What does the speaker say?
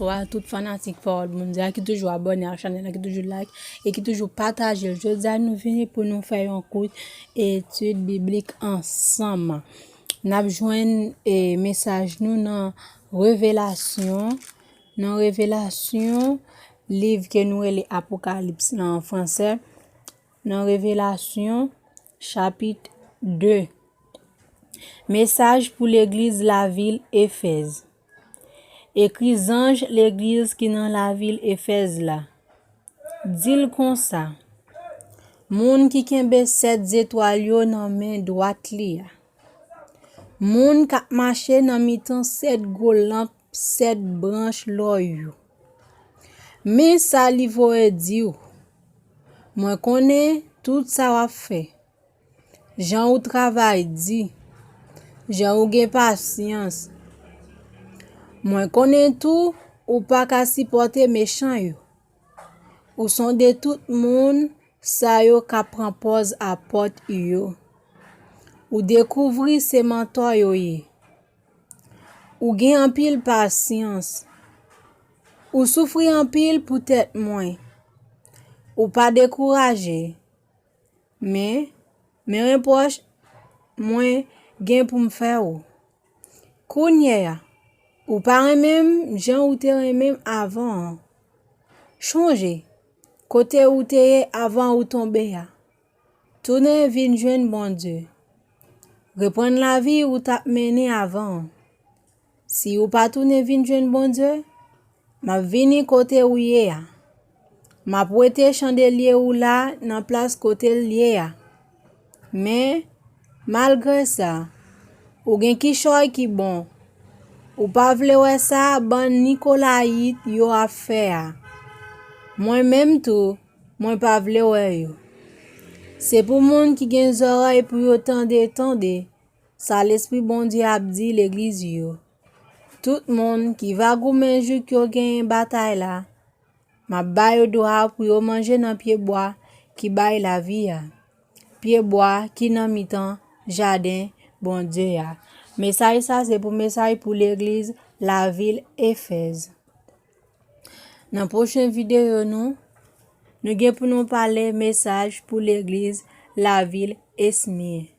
bonsoir tout fanatique parole mondial qui toujours abonné à la chaîne, qui toujours like et qui toujours partage. Je nous venons pour nous faire un cours étude biblique ensemble. Nous avons joint un message nous dans Révélation. Dans Révélation, livre que nous est l'Apocalypse en français. Dans Révélation, chapitre 2. Message pour l'église la ville Éphèse. Écrit ange l'église qui dans la ville Éphèse là. Dit comme ça. Moun qui kembe 7 étoiles yo nan main droite li. Moun k'ap marché nan mitan 7 gros lampes, 7 branches l'oyo. Mais ça li voye di ou. Moi connais tout ça wa fait. Jean ou travail dit. Jean ou gen patience. Moi connais tout ou pas ka supporter méchant yo. Ou sont de tout monde sa yo ka prend pause à porte yo. Ou découvrir ses mentor yo ye. Ou gen en pile patience. Ou souffrir en pile peut-être moins. Ou pas décourager. Mais reproche moins gen pour me faire ou. Kounye ou pas même Jean ou te même avant. Changer. Côté ou te avant ou tomber ya. Tourner vin joindre bon Dieu. Reprendre la vie ou t'a mené avant. Si ou pas tourner vin joindre bon Dieu, m'a vini côté ou ye ya. M'a prêté chandelier ou là dans place côté lié ya. Mais malgré ça, ou gen ki choy ki bon. Ou pas vle wè ça ban Nicolaït yo a fait. Moi même tout, moi pas vle wè yo. C'est pour moun qui gen oreilles pour yo tande, ça l'esprit bon Dieu a dit l'église yo. Tout monde qui va goumen jou ki yo gen bataille là, ma bay yo doa pour yo manger dans pied bois qui bay la vie ya. Pied bois qui nan mitan jardin bon Dieu ya. Message ça c'est pour message pour l'église la ville Éphèse. Dans prochaine vidéo nous gen pour nous parler message pour l'église la ville Esmie.